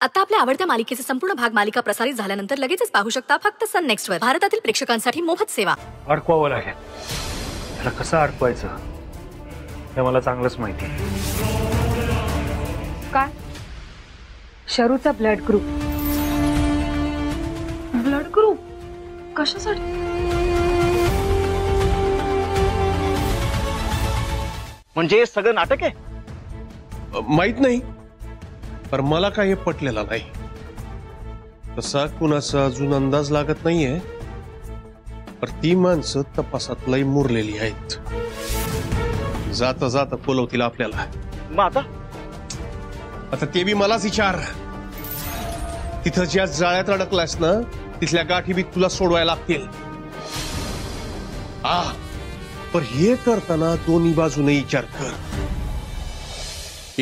आता आपल्या आवडत्या मालिकेचे संपूर्ण भाग मालिका प्रसारित झाल्यानंतर लगेचच पाहू शकता फक्त सन नेक्स्ट वर. भारतातील प्रेक्षकांसाठी मोफत सेवा. अडकवावं लागेल. त्याला कसं अडकवायचं हे मला चांगलंच माहिती. काय? शरूचा ब्लड ग्रुप. ब्लड ग्रुप कशासाठी? म्हणजे सगळं नाटक आहे? माहित नाही, पण मला काही पटलेला नाही. तसा कुणाचा अजून अंदाज लागत नाहीये, पण ती माणसं तपासात लई मुरलेली आहेत. जाता जाता बोलवतील आपल्याला. मग आता ते बी मलाच विचार. तिथं ज्या जाळ्यात अडकलायस ना, तिथल्या गाठी बी तुला सोडवायला लागतील. पण हे करताना दोन्ही बाजूने विचार कर.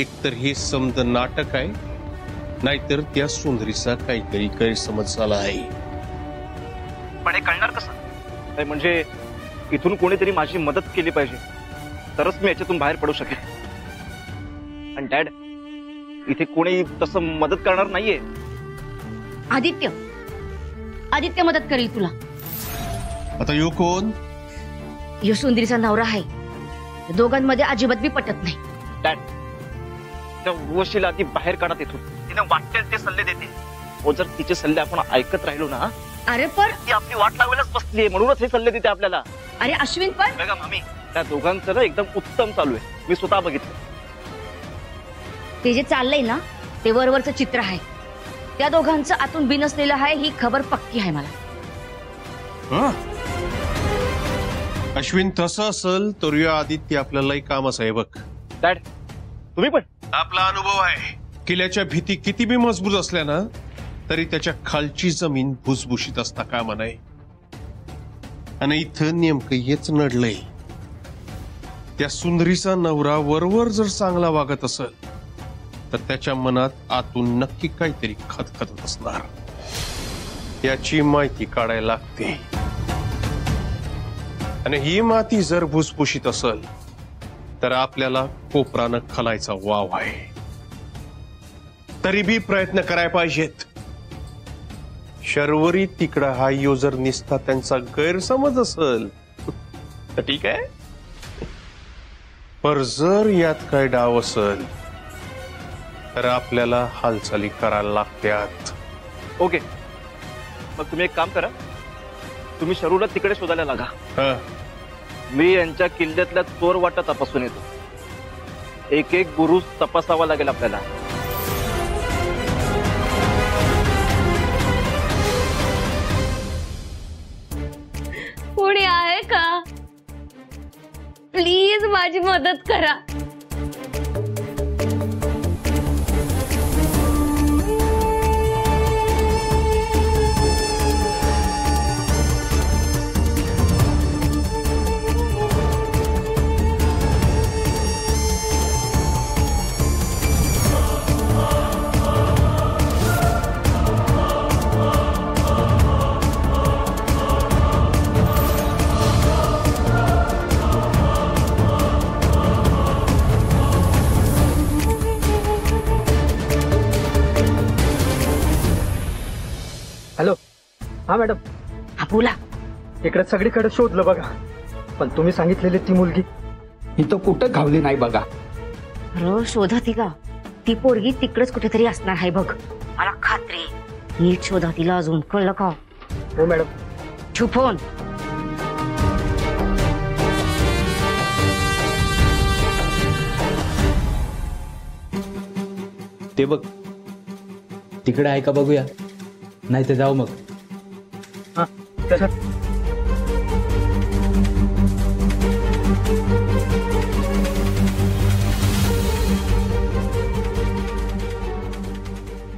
एक तर हे समज नाटक आहे, नाहीतर त्या सुंदरीचा काहीतरी गैरसमज झाला आहे. पण हे कळणार कसं? म्हणजे इथून कोणीतरी माझी मदत केली पाहिजे, तरच मी याच्यातून बाहेर पडू शकेन. आणि डॅड, इथे कोणी तसं मदत करणार नाहीये. आदित्य मदत करेल तुला. आता यो कोण? यो सुंदरीचा नवरा आहे. दोघांमध्ये अजिबात बी पटत नाही. डॅड, त्या उर्वशीला ती बाहेर काढा तिथून. तिने वाटेल ते सल्ले देते. जर तिचे सल्ले आपण ऐकत राहिलो ना, अरे पण ती आपली वाट लावायलाच बसलीये, म्हणूनच हे सल्ले देते आपल्याला. अरे अश्विन, पण बघा मामी, त्या दोघांचं ना एकदम उत्तम चालू आहे. मी स्वतः बघितलं. ते जे चाललंय ना, ते वरवरचं चित्र आहे. त्या दोघांचं आतून बिनसलेलं आहे, ही खबर पक्की आहे मला. अश्विन, तसं असेल तर या आदित्य आपल्यालाही कामच आहे बघ. डॅड, तुम्ही पण? आपला अनुभव आहे. किल्ल्याच्या भीती किती बी मजबूत असल्या ना, तरी त्याच्या खालची जमीन भुसभुशीत असता कामा नये. आणि इथं नेमकं हेच नडलंय. त्या सुंदरीचा नवरा वरवर जर चांगला वागत असेल, तर त्याच्या मनात आतून नक्की काहीतरी खतखतत असणार. याची माहिती काढायला लागते. आणि ही माती जर भुसभुशीत असेल, तर आपल्याला कोपरानं खालायचा वाव आहे. तरी बी प्रयत्न करायला पाहिजेत. शर्वरी तिकडा हा यो जर निसता त्यांचा गैरसमज असेल तर ठीक आहे, पर जर यात काय डाव असेल तर आपल्याला हालचाली करायला लागतात. ओके, मग तुम्ही एक काम करा. तुम्ही शरूला तिकडे शोधायला लागा. मी यांच्या किल्ल्यातल्या चोर वाटा तपासून येतो. एक एक बुरुज तपासावा लागेल आपल्याला. कोणी आहे का? प्लीज माझी मदत करा. हॅलो. हा मॅडम. हा बोला. इकडे सगळीकडे शोधलं बघा, पण तुम्ही सांगितलेली ती मुलगी इथं कुठं घावली नाही बघा. रोज शोधा तिला. ती पोरगी तिकडेच कुठेतरी असणार आहे बघ, मला खात्री. नीट शोधा तिला. अजून कळलं का? हो मॅडम. ठेव फोन. ते बघ तिकडे आहे का बघूया, नाही तर जाऊ मग. हा चला.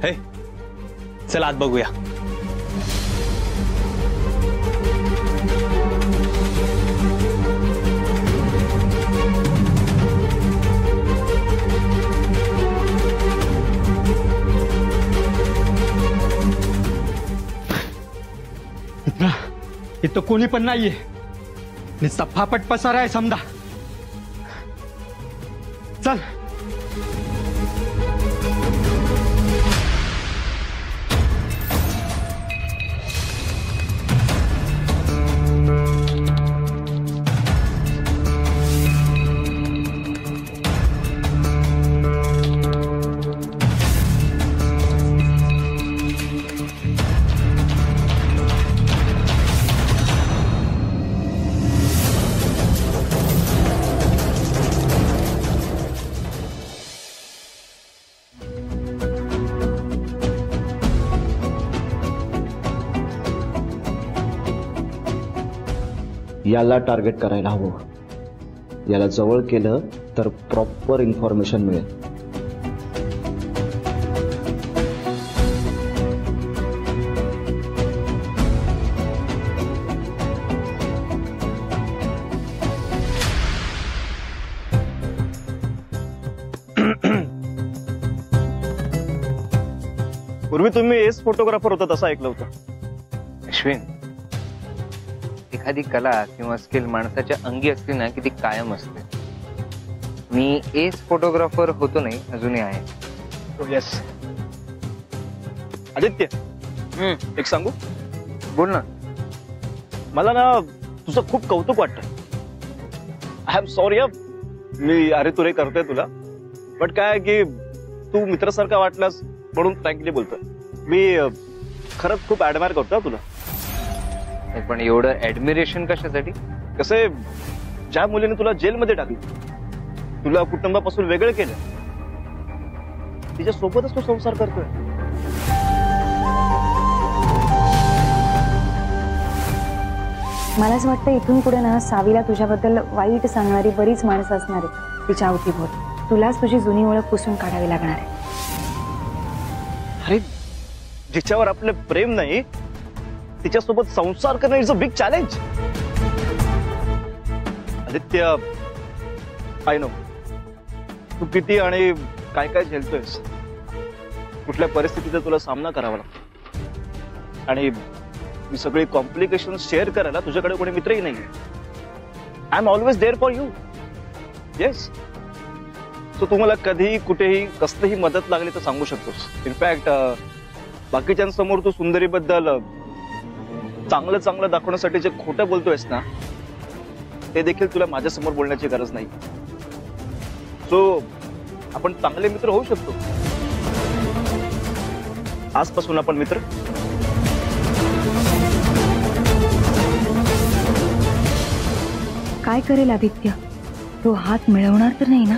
हे चल आत बघूया. इथं कोणी पण नाहीये. नुसता फापट पसारा आहे समजा. चल. याला टार्गेट करायला हवं. याला जवळ केलं तर प्रॉपर इन्फॉर्मेशन मिळेल. पूर्वी तुम्ही एस फोटोग्राफर होता असं ऐकलं होतं. अश्विन, एखादी कला किंवा स्किल माणसाच्या अंगी असली ना की ती कायम असते. मी एस फोटोग्राफर होतो नाही, अजूनही आहे. येस. आदित्य, एक सांगू? बोल ना. मला ना तुझं खूप कौतुक वाटतं. आय एम सॉरी, मी अरे तुरे करतोय तुला, बट काय की तू मित्रासारखा वाटलास म्हणून फ्रँकली बोलतोय. मी खरंच खूप ऍडमायर करतोय तुला. पण एवढं ऍडमिरेशन कशासाठी? कसे, ज्या मुलीने तुला जेलमध्ये टाकली, तुला कुटुंबापासून वेगळं केलं, तिच्या सोबतच तू संसार करतोय. मला असं वाटतं इथून पुढे ना सावीला तुझ्याबद्दल वाईट सांगणारी बरीच माणसं असणार आहेत तिच्या अवतीभोवती. तुलाच तुझी जुनी ओळख पुसून काढावी लागणार आहे. अरे, जिच्यावर आपलं प्रेम नाही तिच्यासोबत संसार करणं is a big challenge. Aditya, I know तू किती आणि काय काय झेलतोयस, कुठल्या परिस्थितीचा तुला सामना करावा लागतो, आणि मी सगळी कॉम्प्लिकेशन शेअर करायला तुझ्याकडे कोणी मित्रही नाही. I am always there for you. Yes. So तुम्हाला कधीही कुठेही कसलीही मदत लागली तर सांगू शकतोस. इनफॅक्ट बाकीच्यांसमोर तू सुंदरीबद्दल चांगलं चांगलं दाखवण्यासाठी जे खोटं बोलतोयस ना, ते देखील तुला माझ्यासमोर बोलण्याची गरज नाही. सो आपण चांगले मित्र होऊ शकतो. आजपासून आपण मित्र. काय करेल आदित्य? तो हात मिळवणार तर नाही ना?